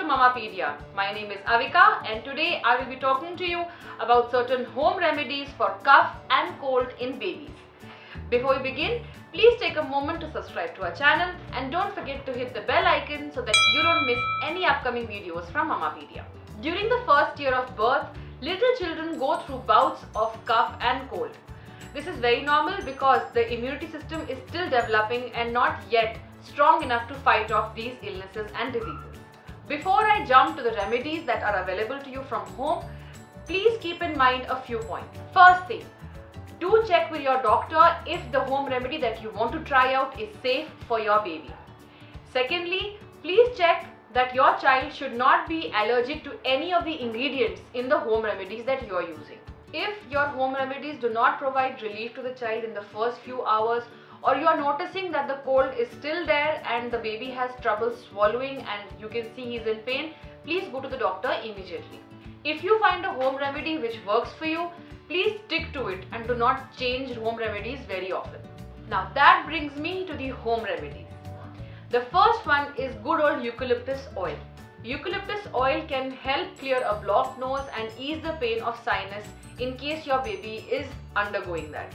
Mamapedia. My name is Avika and today I will be talking to you about certain home remedies for cough and cold in babies. Before we begin, please take a moment to subscribe to our channel and don't forget to hit the bell icon so that you don't miss any upcoming videos from Mamapedia. During the first year of birth, little children go through bouts of cough and cold. This is very normal because the immunity system is still developing and not yet strong enough to fight off these illnesses and diseases. Before I jump to the remedies that are available to you from home, please keep in mind a few points. First thing, do check with your doctor if the home remedy that you want to try out is safe for your baby. Secondly, please check that your child should not be allergic to any of the ingredients in the home remedies that you are using. If your home remedies do not provide relief to the child in the first few hours, or you are noticing that the cold is still there and the baby has trouble swallowing and you can see he is in pain, please go to the doctor immediately. If you find a home remedy which works for you, please stick to it and do not change home remedies very often. Now that brings me to the home remedies. The first one is good old eucalyptus oil. Eucalyptus oil can help clear a blocked nose and ease the pain of sinus in case your baby is undergoing that.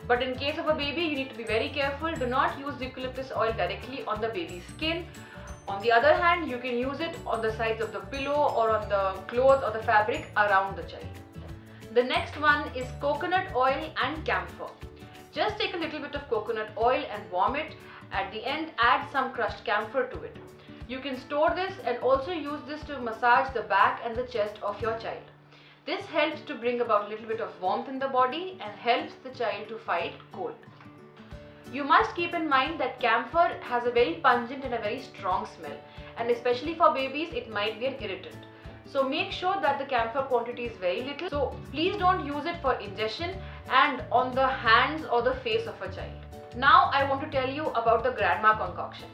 But in case of a baby, you need to be very careful. Do not use eucalyptus oil directly on the baby's skin. On the other hand, you can use it on the sides of the pillow or on the clothes or the fabric around the child. The next one is coconut oil and camphor. Just take a little bit of coconut oil and warm it. At the end, add some crushed camphor to it. You can store this and also use this to massage the back and the chest of your child. This helps to bring about a little bit of warmth in the body and helps the child to fight cold. You must keep in mind that camphor has a very pungent and a very strong smell, and especially for babies it might be an irritant. So make sure that the camphor quantity is very little. So please don't use it for ingestion and on the hands or the face of a child. Now I want to tell you about the grandma concoction.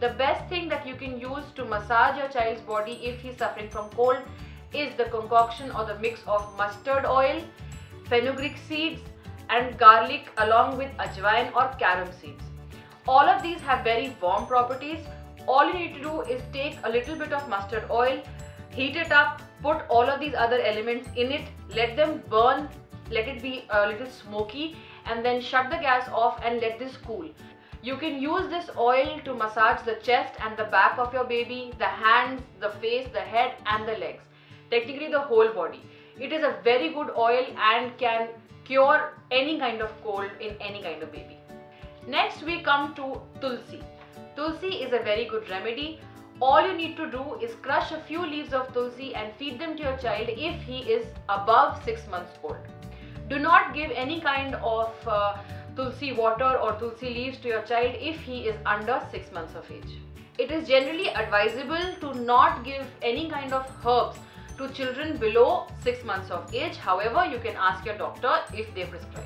The best thing that you can use to massage your child's body if he's suffering from cold is the concoction or the mix of mustard oil, fenugreek seeds and garlic along with ajwain or carom seeds. All of these have very warm properties. All you need to do is take a little bit of mustard oil, heat it up, put all of these other elements in it, let them burn, let it be a little smoky, and then shut the gas off and let this cool. You can use this oil to massage the chest and the back of your baby, the hands, the face, the head and the legs. Technically the whole body. It is a very good oil and can cure any kind of cold in any kind of baby. Next we come to tulsi. Tulsi is a very good remedy. All you need to do is crush a few leaves of tulsi and feed them to your child if he is above 6 months old. Do not give any kind of tulsi water or tulsi leaves to your child if he is under 6 months of age. It is generally advisable to not give any kind of herbs to children below 6 months of age. However, you can ask your doctor if they prescribe.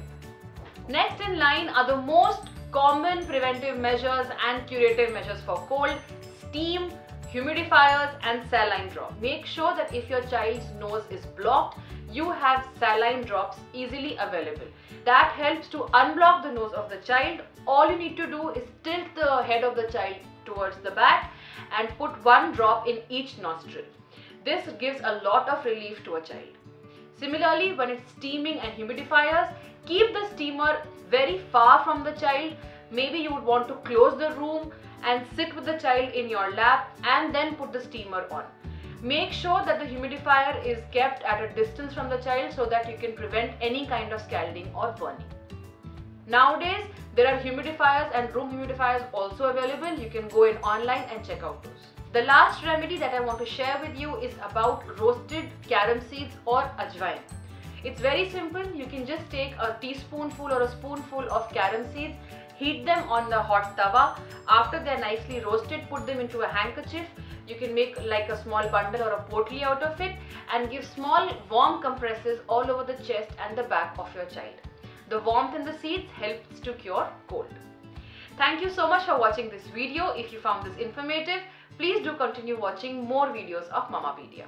Next in line are the most common preventive measures and curative measures for cold: steam, humidifiers and saline drops. Make sure that if your child's nose is blocked, you have saline drops easily available. That helps to unblock the nose of the child. All you need to do is tilt the head of the child towards the back and put one drop in each nostril. This gives a lot of relief to a child. Similarly, when it's steaming and humidifiers, keep the steamer very far from the child. Maybe you would want to close the room and sit with the child in your lap and then put the steamer on. Make sure that the humidifier is kept at a distance from the child so that you can prevent any kind of scalding or burning. Nowadays, there are humidifiers and room humidifiers also available. You can go in online and check out those. The last remedy that I want to share with you is about roasted carom seeds or ajwain. It's very simple. You can just take a teaspoonful or a spoonful of carom seeds, heat them on the hot tawa. After they're nicely roasted, put them into a handkerchief. You can make like a small bundle or a potli out of it and give small warm compresses all over the chest and the back of your child. The warmth in the seeds helps to cure cold. Thank you so much for watching this video. If you found this informative, please do continue watching more videos of Mamapedia.